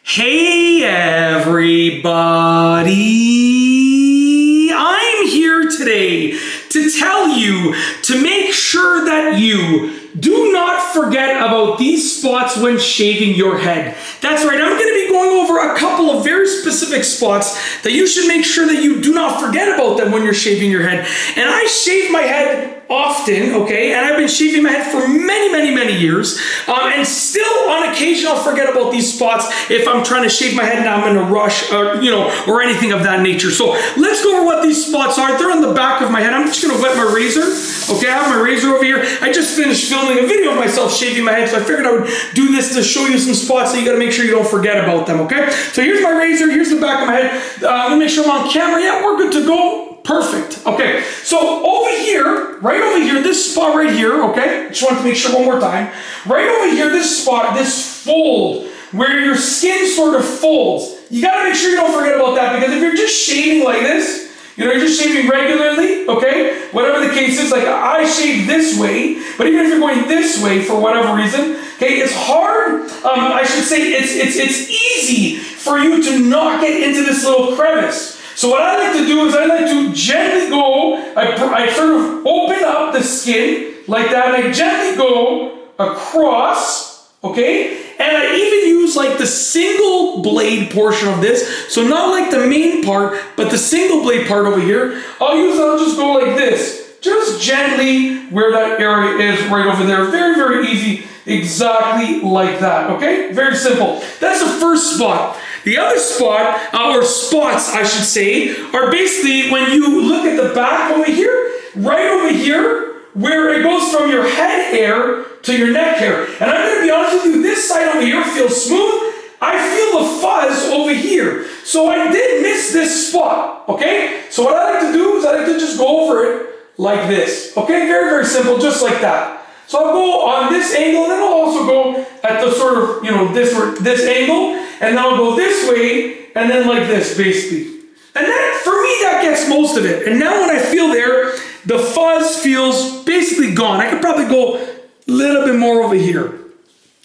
Hey everybody, I'm here today to tell you to make sure that you do not forget about these spots when shaving your head. That's right, I'm going to be going over a couple of very specific spots that you should make sure that you do not forget about them when you're shaving your head. And I shave my head often, okay, and I've been shaving my head for many years, and still on occasion I'll forget about these spots if I'm trying to shave my head and I'm in a rush or anything of that nature. So let's go over what these spots are. They're on the back of my head. I'm just going to wet my razor. Okay, I have my razor over here. I just finished filming a video of myself shaving my head, so I figured I would do this to show you some spots that you got to make sure you don't forget about them, okay? So here's my razor, here's the back of my head. Let me make sure I'm on camera. Yeah, we're good to go. Perfect. Okay, so over here, right over here, this spot right here, okay? Just wanted to make sure one more time. Right over here, this spot, this fold, where your skin sort of folds. You got to make sure you don't forget about that, because if you're just shaving like this, you're just shaving regularly, okay? Whatever the case is, like I shave this way, but even if you're going this way for whatever reason, okay, it's hard. I should say it's easy for you to not get into this little crevice. So what I like to do is I like to gently go, I sort of open up the skin like that, and I gently go across, okay? And I even use like the single blade portion of this, so not like the main part, but the single blade part over here. I'll just go like this, just gently where that area is right over there. Very easy, exactly like that, okay? Very simple. That's the first spot. The other spot, or spots I should say, are basically when you look at the back over here, right over here, where it goes from your head hair to your neck hair. And I'm going to be honest with you, this side over here feels smooth. I feel the fuzz over here. So I did miss this spot, okay? So what I like to do is I like to just go over it like this, okay? Very simple, just like that. So I'll go on this angle, and then I'll also go at the sort of, this angle, and then I'll go this way, and then like this, basically. And that, for me, that gets most of it. And now when I feel there, the fuzz feels basically gone. I could probably go a little bit more over here.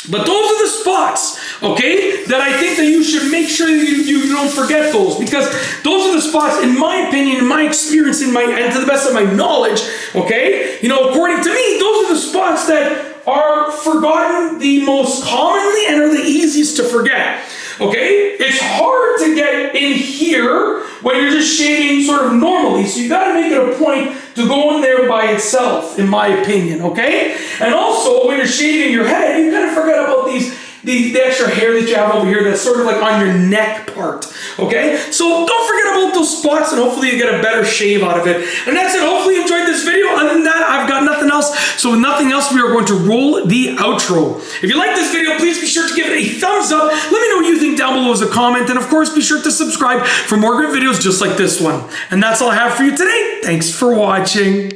But those are the spots, okay, that I think that you should make sure that you don't forget those, because those are the spots, in my opinion, in my experience, and to the best of my knowledge, okay, according to me, those are the spots that are forgotten the most commonly and are the easiest to forget. Okay, it's hard to get in here when you're just shaving sort of normally, so you got to make it a point to go in there by itself, in my opinion, okay? And also, when you're shaving your head, you kind of forget about the extra hair that you have over here that's sort of like on your neck part, okay? So don't forget about those spots, and hopefully you get a better shave out of it. And that's it. Hopefully you enjoyed this video. Other than that, I've got nothing else. So with nothing else, we are going to roll the outro. If you like this video, please be sure to give it a thumbs up. Let me know what you think down below as a comment. And of course, be sure to subscribe for more great videos just like this one. And that's all I have for you today. Thanks for watching.